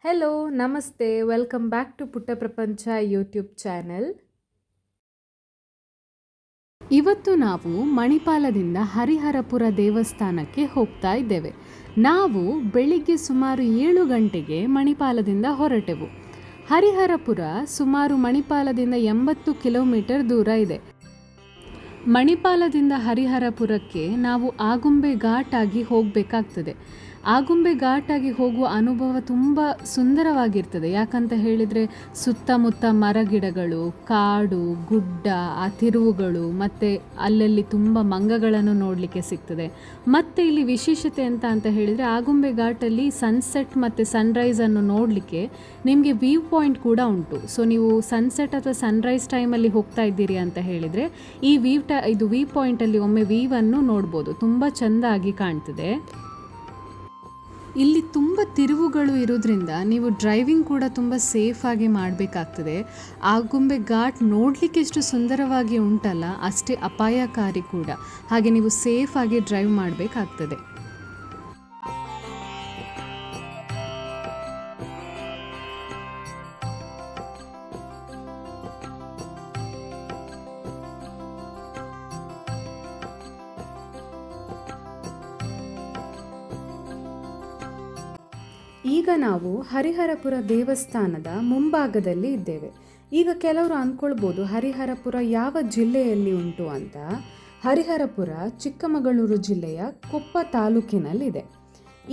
Hello ನಮಸ್ತೆ welcome back to ಪುಟ್ಟ ಪ್ರಪಂಚ ಯೂಟ್ಯೂಬ್ ಚಾನೆಲ್. ಇವತ್ತು ನಾವು ಮಣಿಪಾಲದಿಂದ ಹರಿಹರಪುರ ದೇವಸ್ಥಾನಕ್ಕೆ ಹೋಗ್ತಾ ಇದ್ದೇವೆ. ನಾವು ಬೆಳಿಗ್ಗೆ ಸುಮಾರು 7 ಗಂಟೆಗೆ ಮಣಿಪಾಲದಿಂದ ಹೊರಟೆವು. ಹರಿಹರಪುರ ಸುಮಾರು ಮಣಿಪಾಲದಿಂದ 80 ಕಿಲೋಮೀಟರ್ ದೂರ ಇದೆ. ಮಣಿಪಾಲದಿಂದ ಹರಿಹರಪುರಕ್ಕೆ ನಾವು ಆಗುಂಬೆ ಘಾಟ್ ಆಗಿ ಹೋಗಬೇಕಾಗ್ತದೆ. ಆಗುಂಬೆ ಘಾಟ್ ಆಗಿ ಹೋಗುವ ಅನುಭವ ತುಂಬ ಸುಂದರವಾಗಿರ್ತದೆ. ಯಾಕಂತ ಹೇಳಿದರೆ ಸುತ್ತಮುತ್ತ ಮರಗಿಡಗಳು, ಕಾಡು, ಗುಡ್ಡ, ಆ ತಿರುವುಗಳು ಮತ್ತು ಅಲ್ಲಲ್ಲಿ ತುಂಬ ಮಂಗಗಳನ್ನು ನೋಡಲಿಕ್ಕೆ ಸಿಗ್ತದೆ. ಮತ್ತು ಇಲ್ಲಿ ವಿಶೇಷತೆ ಅಂತ ಹೇಳಿದರೆ ಆಗುಂಬೆ ಘಾಟಲ್ಲಿ ಸನ್ಸೆಟ್ ಮತ್ತು ಸನ್ರೈಸನ್ನು ನೋಡಲಿಕ್ಕೆ ನಿಮಗೆ ವ್ಯೂ ಪಾಯಿಂಟ್ ಕೂಡ ಉಂಟು. ಸೊ ನೀವು ಸನ್ಸೆಟ್ ಅಥವಾ ಸನ್ರೈಸ್ ಟೈಮಲ್ಲಿ ಹೋಗ್ತಾ ಇದ್ದೀರಿ ಅಂತ ಹೇಳಿದರೆ ಈ ಇದು ವ್ಯೂ ಪಾಯಿಂಟಲ್ಲಿ ಒಮ್ಮೆ ವ್ಯೂವನ್ನು ನೋಡ್ಬೋದು. ತುಂಬ ಚೆಂದಾಗಿ ಕಾಣ್ತದೆ. ಇಲ್ಲಿ ತುಂಬ ತಿರುವುಗಳು ಇರೋದ್ರಿಂದ ನೀವು ಡ್ರೈವಿಂಗ್ ಕೂಡ ತುಂಬ ಸೇಫಾಗಿ ಮಾಡಬೇಕಾಗ್ತದೆ. ಆಗುಂಬೆ ಘಾಟ್ ನೋಡಲಿಕ್ಕೆ ಎಷ್ಟು ಸುಂದರವಾಗಿ ಉಂಟಲ್ಲ, ಅಷ್ಟೇ ಅಪಾಯಕಾರಿ ಕೂಡ. ಹಾಗೆ ನೀವು ಸೇಫಾಗಿ ಡ್ರೈವ್ ಮಾಡಬೇಕಾಗ್ತದೆ. ಈಗ ನಾವು ಹರಿಹರಪುರ ದೇವಸ್ಥಾನದ ಮುಂಭಾಗದಲ್ಲಿ ಇದ್ದೇವೆ. ಈಗ ಕೆಲವರು ಅಂದ್ಕೊಳ್ಬೋದು ಹರಿಹರಪುರ ಯಾವ ಜಿಲ್ಲೆಯಲ್ಲಿ ಉಂಟು ಅಂತ. ಹರಿಹರಪುರ ಚಿಕ್ಕಮಗಳೂರು ಜಿಲ್ಲೆಯ ಕೊಪ್ಪ ತಾಲೂಕಿನಲ್ಲಿದೆ.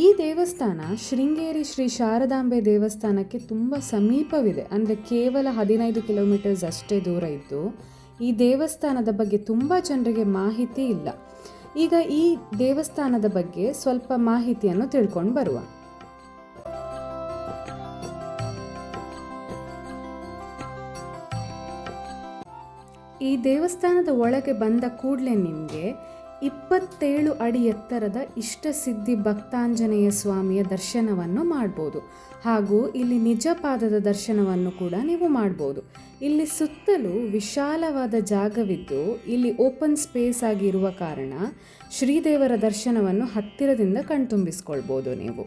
ಈ ದೇವಸ್ಥಾನ ಶೃಂಗೇರಿ ಶ್ರೀ ಶಾರದಾಂಬೆ ದೇವಸ್ಥಾನಕ್ಕೆ ತುಂಬ ಸಮೀಪವಿದೆ. ಅಂದರೆ ಕೇವಲ 15 ಕಿಲೋಮೀಟರ್ಸ್ ಅಷ್ಟೇ ದೂರ ಇದ್ದು ಈ ದೇವಸ್ಥಾನದ ಬಗ್ಗೆ ತುಂಬ ಜನರಿಗೆ ಮಾಹಿತಿ ಇಲ್ಲ. ಈಗ ಈ ದೇವಸ್ಥಾನದ ಬಗ್ಗೆ ಸ್ವಲ್ಪ ಮಾಹಿತಿಯನ್ನು ತಿಳ್ಕೊಂಡು ಬರುವ. ಈ ದೇವಸ್ಥಾನದ ಒಳಗೆ ಬಂದ ಕೂಡಲೇ ನಿಮಗೆ 27 ಅಡಿ ಎತ್ತರದ ಇಷ್ಟಸಿದ್ಧಿ ಭಕ್ತಾಂಜನೇಯ ಸ್ವಾಮಿಯ ದರ್ಶನವನ್ನು ಮಾಡ್ಬೋದು. ಹಾಗೂ ಇಲ್ಲಿ ನಿಜಪಾದದ ದರ್ಶನವನ್ನು ಕೂಡ ನೀವು ಮಾಡ್ಬೋದು. ಇಲ್ಲಿ ಸುತ್ತಲೂ ವಿಶಾಲವಾದ ಜಾಗವಿದ್ದು ಇಲ್ಲಿ ಓಪನ್ ಸ್ಪೇಸ್ ಆಗಿರುವ ಕಾರಣ ಶ್ರೀದೇವರ ದರ್ಶನವನ್ನು ಹತ್ತಿರದಿಂದ ಕಣ್ತುಂಬಿಸ್ಕೊಳ್ಬೋದು ನೀವು.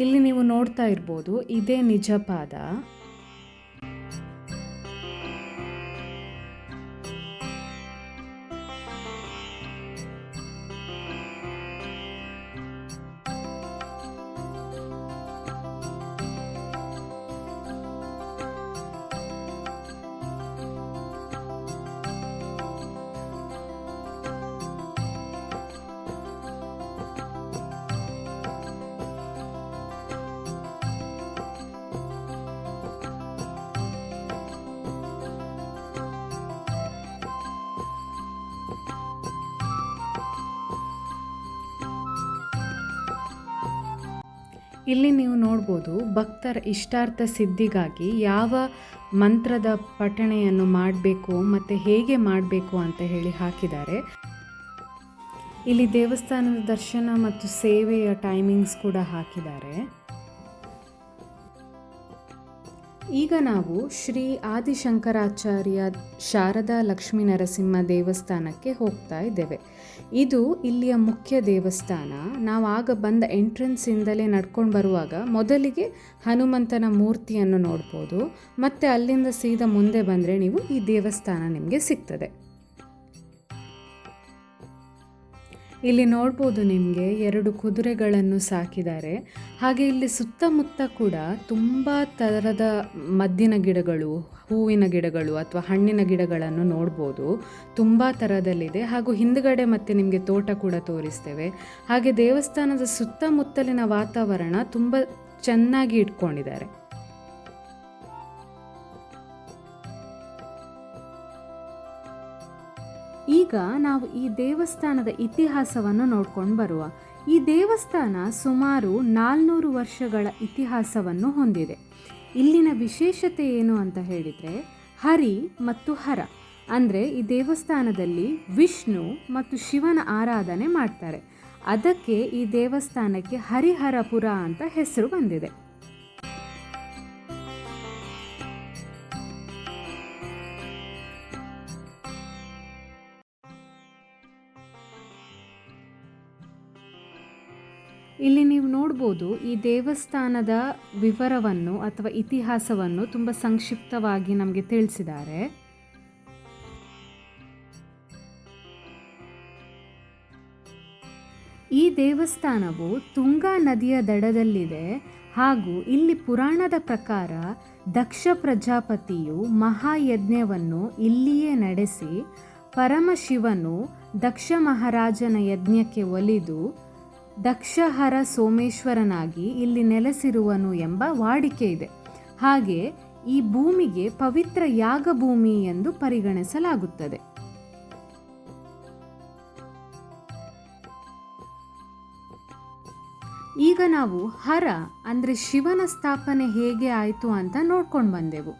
ಇಲ್ಲಿ ನೀವು ನೋಡ್ತಾ ಇರ್ಬೋದು, ಇದೇ ನಿಜಪಾದ. ಇಲ್ಲಿ ನೀವು ನೋಡ್ಬೋದು ಭಕ್ತರ ಇಷ್ಟಾರ್ಥ ಸಿದ್ಧಿಗಾಗಿ ಯಾವ ಮಂತ್ರದ ಪಠಣೆಯನ್ನು ಮಾಡಬೇಕು ಮತ್ತು ಹೇಗೆ ಮಾಡಬೇಕು ಅಂತ ಹೇಳಿ ಹಾಕಿದ್ದಾರೆ. ಇಲ್ಲಿ ದೇವಸ್ಥಾನದ ದರ್ಶನ ಮತ್ತು ಸೇವೆಯ ಟೈಮಿಂಗ್ಸ್ ಕೂಡ ಹಾಕಿದ್ದಾರೆ. ಈಗ ನಾವು ಶ್ರೀ ಆದಿಶಂಕರಾಚಾರ್ಯ ಶಾರದಾ ಲಕ್ಷ್ಮೀ ನರಸಿಂಹ ದೇವಸ್ಥಾನಕ್ಕೆ ಹೋಗ್ತಾ ಇದ್ದೇವೆ. ಇದು ಇಲ್ಲಿಯ ಮುಖ್ಯ ದೇವಸ್ಥಾನ. ನಾವು ಆಗ ಬಂದ ಎಂಟ್ರೆನ್ಸಿಂದಲೇ ನಡ್ಕೊಂಡು ಬರುವಾಗ ಮೊದಲಿಗೆ ಹನುಮಂತನ ಮೂರ್ತಿಯನ್ನು ನೋಡ್ಬೋದು. ಮತ್ತು ಅಲ್ಲಿಂದ ಸೀದಾ ಮುಂದೆ ಬಂದರೆ ನೀವು ಈ ದೇವಸ್ಥಾನ ನಿಮಗೆ ಸಿಗ್ತದೆ. ಇಲ್ಲಿ ನೋಡ್ಬೋದು ನಿಮಗೆ 2 ಕುದುರೆಗಳನ್ನು ಸಾಕಿದ್ದಾರೆ. ಹಾಗೆ ಇಲ್ಲಿ ಸುತ್ತಮುತ್ತ ಕೂಡ ತುಂಬ ಥರದ ಮದ್ದಿನ ಗಿಡಗಳು, ಹೂವಿನ ಗಿಡಗಳು ಅಥವಾ ಹಣ್ಣಿನ ಗಿಡಗಳನ್ನು ನೋಡ್ಬೋದು. ತುಂಬ ಥರದಲ್ಲಿದೆ. ಹಾಗೂ ಹಿಂದುಗಡೆ ಮತ್ತೆ ನಿಮಗೆ ತೋಟ ಕೂಡ ತೋರಿಸ್ತೇವೆ. ಹಾಗೆ ದೇವಸ್ಥಾನದ ಸುತ್ತಮುತ್ತಲಿನ ವಾತಾವರಣ ತುಂಬ ಚೆನ್ನಾಗಿ ಇಟ್ಕೊಂಡಿದ್ದಾರೆ. ಈಗ ನಾವು ಈ ದೇವಸ್ಥಾನದ ಇತಿಹಾಸವನ್ನು ನೋಡ್ಕೊಂಡು ಬರುವ. ಈ ದೇವಸ್ಥಾನ ಸುಮಾರು 400 ವರ್ಷಗಳ ಇತಿಹಾಸವನ್ನು ಹೊಂದಿದೆ. ಇಲ್ಲಿನ ವಿಶೇಷತೆ ಏನು ಅಂತ ಹೇಳಿದರೆ ಹರಿ ಮತ್ತು ಹರ ಅಂದರೆ ಈ ದೇವಸ್ಥಾನದಲ್ಲಿ ವಿಷ್ಣು ಮತ್ತು ಶಿವನ ಆರಾಧನೆ ಮಾಡ್ತಾರೆ. ಅದಕ್ಕೆ ಈ ದೇವಸ್ಥಾನಕ್ಕೆ ಹರಿಹರಪುರ ಅಂತ ಹೆಸರು ಬಂದಿದೆ. ಇಲ್ಲಿ ನೀವು ನೋಡ್ಬೋದು, ಈ ದೇವಸ್ಥಾನದ ವಿವರವನ್ನು ಅಥವಾ ಇತಿಹಾಸವನ್ನು ತುಂಬ ಸಂಕ್ಷಿಪ್ತವಾಗಿ ನಮಗೆ ತಿಳಿಸಿದ್ದಾರೆ. ಈ ದೇವಸ್ಥಾನವು ತುಂಗಾ ನದಿಯ ದಡದಲ್ಲಿದೆ ಹಾಗೂ ಇಲ್ಲಿ ಪುರಾಣದ ಪ್ರಕಾರ ದಕ್ಷ ಪ್ರಜಾಪತಿಯು ಮಹಾಯಜ್ಞವನ್ನು ಇಲ್ಲಿಯೇ ನಡೆಸಿ ಪರಮಶಿವನು ದಕ್ಷ ಮಹಾರಾಜನ ಯಜ್ಞಕ್ಕೆ ಒಲಿದು ದಕ್ಷಹರ ಸೋಮೇಶ್ವರನಾಗಿ ಇಲ್ಲಿ ನೆಲೆಸಿರುವನು ಎಂಬ ವಾಡಿಕೆ ಇದೆ. ಹಾಗೆ ಈ ಭೂಮಿಗೆ ಪವಿತ್ರ ಯಾಗಭೂಮಿ ಎಂದು ಪರಿಗಣಿಸಲಾಗುತ್ತದೆ. ಈಗ ನಾವು ಹರ ಅಂದರೆ ಶಿವನ ಸ್ಥಾಪನೆ ಹೇಗೆ ಆಯಿತು ಅಂತ ನೋಡ್ಕೊಂಡು ಬಂದೆವು.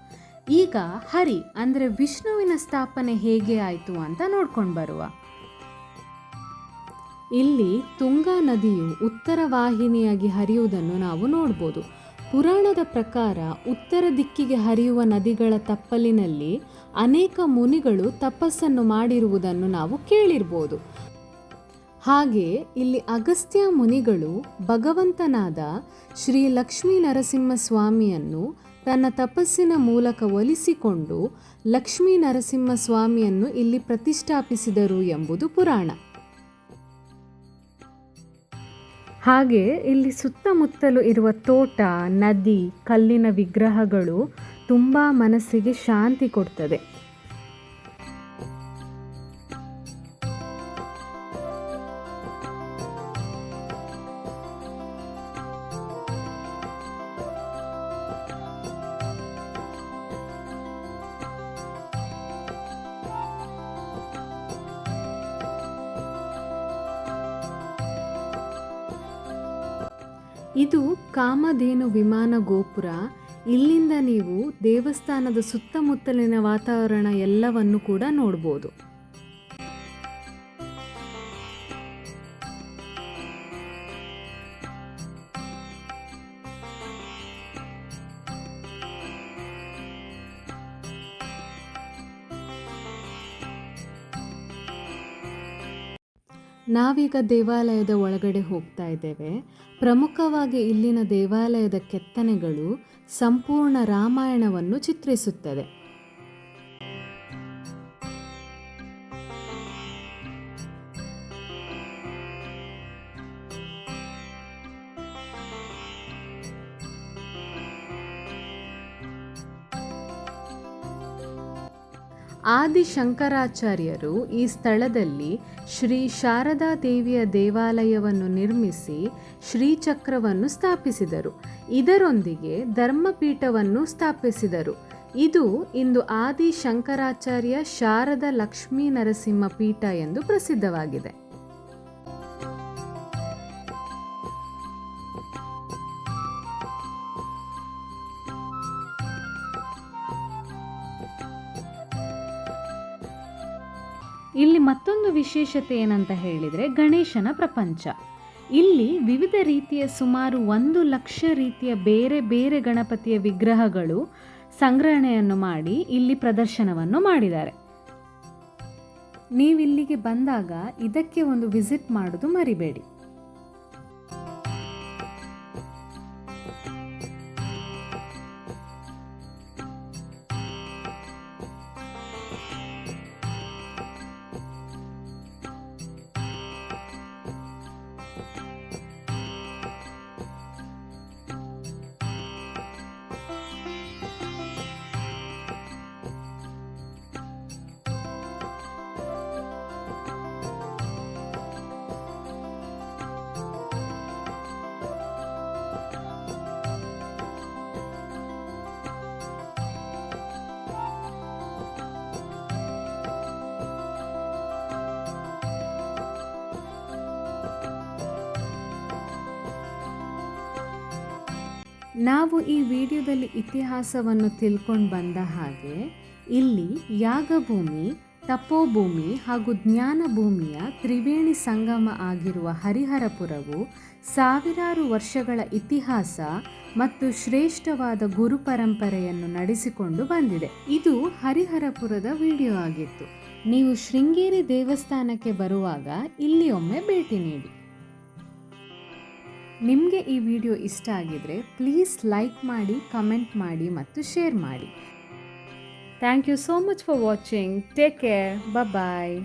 ಈಗ ಹರಿ ಅಂದರೆ ವಿಷ್ಣುವಿನ ಸ್ಥಾಪನೆ ಹೇಗೆ ಆಯಿತು ಅಂತ ನೋಡ್ಕೊಂಡು ಬರುವ. ಇಲ್ಲಿ ತುಂಗಾ ನದಿಯು ಉತ್ತರ ವಾಹಿನಿಯಾಗಿ ಹರಿಯುವುದನ್ನು ನಾವು ನೋಡ್ಬೋದು. ಪುರಾಣದ ಪ್ರಕಾರ ಉತ್ತರ ದಿಕ್ಕಿಗೆ ಹರಿಯುವ ನದಿಗಳ ತಪ್ಪಲಿನಲ್ಲಿ ಅನೇಕ ಮುನಿಗಳು ತಪಸ್ಸನ್ನು ಮಾಡಿರುವುದನ್ನು ನಾವು ಕೇಳಿರ್ಬೋದು. ಹಾಗೆ ಇಲ್ಲಿ ಅಗಸ್ತ್ಯ ಮುನಿಗಳು ಭಗವಂತನಾದ ಶ್ರೀ ಲಕ್ಷ್ಮೀ ನರಸಿಂಹಸ್ವಾಮಿಯನ್ನು ತನ್ನ ತಪಸ್ಸಿನ ಮೂಲಕ ಒಲಿಸಿಕೊಂಡು ಲಕ್ಷ್ಮೀ ನರಸಿಂಹಸ್ವಾಮಿಯನ್ನು ಇಲ್ಲಿ ಪ್ರತಿಷ್ಠಾಪಿಸಿದರು ಎಂಬುದು ಪುರಾಣ. ಹಾಗೆ ಇಲ್ಲಿ ಸುತ್ತಮುತ್ತಲು ಇರುವ ತೋಟ, ನದಿ, ಕಲ್ಲಿನ ವಿಗ್ರಹಗಳು ತುಂಬ ಮನಸ್ಸಿಗೆ ಶಾಂತಿ ಕೊಡ್ತದೆ. ಇದು ಕಾಮಧೇನು ವಿಮಾನ ಗೋಪುರ. ಇಲ್ಲಿಂದ ನೀವು ದೇವಸ್ಥಾನದ ಸುತ್ತಮುತ್ತಲಿನ ವಾತಾವರಣ ಎಲ್ಲವನ್ನು ಕೂಡ ನೋಡ್ಬೋದು. ನಾವೀಗ ದೇವಾಲಯದ ಒಳಗಡೆ ಹೋಗ್ತಾ ಇದ್ದೇವೆ. ಪ್ರಮುಖವಾಗಿ ಇಲ್ಲಿನ ದೇವಾಲಯದ ಕೆತ್ತನೆಗಳು ಸಂಪೂರ್ಣ ರಾಮಾಯಣವನ್ನು ಚಿತ್ರಿಸುತ್ತದೆ. ಆದಿ ಶಂಕರಾಚಾರ್ಯರು ಈ ಸ್ಥಳದಲ್ಲಿ ಶ್ರೀ ಶಾರದಾ ದೇವಿಯ ದೇವಾಲಯವನ್ನು ನಿರ್ಮಿಸಿ ಶ್ರೀಚಕ್ರವನ್ನು ಸ್ಥಾಪಿಸಿದರು. ಇದರೊಂದಿಗೆ ಧರ್ಮಪೀಠವನ್ನು ಸ್ಥಾಪಿಸಿದರು. ಇದು ಇಂದು ಆದಿ ಶಂಕರಾಚಾರ್ಯ ಶಾರದಾ ಲಕ್ಷ್ಮೀ ನರಸಿಂಹ ಪೀಠ ಎಂದು ಪ್ರಸಿದ್ಧವಾಗಿದೆ. ಇಲ್ಲಿ ಮತ್ತೊಂದು ವಿಶೇಷತೆ ಏನಂತ ಹೇಳಿದರೆ ಗಣೇಶನ ಪ್ರಪಂಚ. ಇಲ್ಲಿ ವಿವಿಧ ರೀತಿಯ ಸುಮಾರು 1,00,000 ರೀತಿಯ ಬೇರೆ ಬೇರೆ ಗಣಪತಿಯ ವಿಗ್ರಹಗಳು ಸಂಗ್ರಹಣೆಯನ್ನು ಮಾಡಿ ಇಲ್ಲಿ ಪ್ರದರ್ಶನವನ್ನು ಮಾಡಿದ್ದಾರೆ. ನೀವಿಲ್ಲಿಗೆ ಬಂದಾಗ ಇದಕ್ಕೆ ಒಂದು ವಿಸಿಟ್ ಮಾಡೋದು ಮರಿಬೇಡಿ. ನಾವು ಈ ವಿಡಿಯೋದಲ್ಲಿ ಇತಿಹಾಸವನ್ನು ತಿಳ್ಕೊಂಡು ಬಂದ ಹಾಗೆ ಇಲ್ಲಿ ಯಾಗಭೂಮಿ, ತಪೋಭೂಮಿ ಹಾಗೂ ಜ್ಞಾನಭೂಮಿಯ ತ್ರಿವೇಣಿ ಸಂಗಮ ಆಗಿರುವ ಹರಿಹರಪುರವು ಸಾವಿರಾರು ವರ್ಷಗಳ ಇತಿಹಾಸ ಮತ್ತು ಶ್ರೇಷ್ಠವಾದ ಗುರು ಪರಂಪರೆಯನ್ನು ನಡೆಸಿಕೊಂಡು ಬಂದಿದೆ. ಇದು ಹರಿಹರಪುರದ ವಿಡಿಯೋ ಆಗಿತ್ತು. ನೀವು ಶೃಂಗೇರಿ ದೇವಸ್ಥಾನಕ್ಕೆ ಬರುವಾಗ ಇಲ್ಲಿ ಒಮ್ಮೆ ಭೇಟಿ ನೀಡಿ. ನಿಮಗೆ ಈ ವಿಡಿಯೋ ಇಷ್ಟ ಆಗಿದ್ರೆ ಪ್ಲೀಸ್ ಲೈಕ್ ಮಾಡಿ, ಕಮೆಂಟ್ ಮಾಡಿ ಮತ್ತು ಶೇರ್ ಮಾಡಿ. Thank you so much for watching. Take care. Bye bye.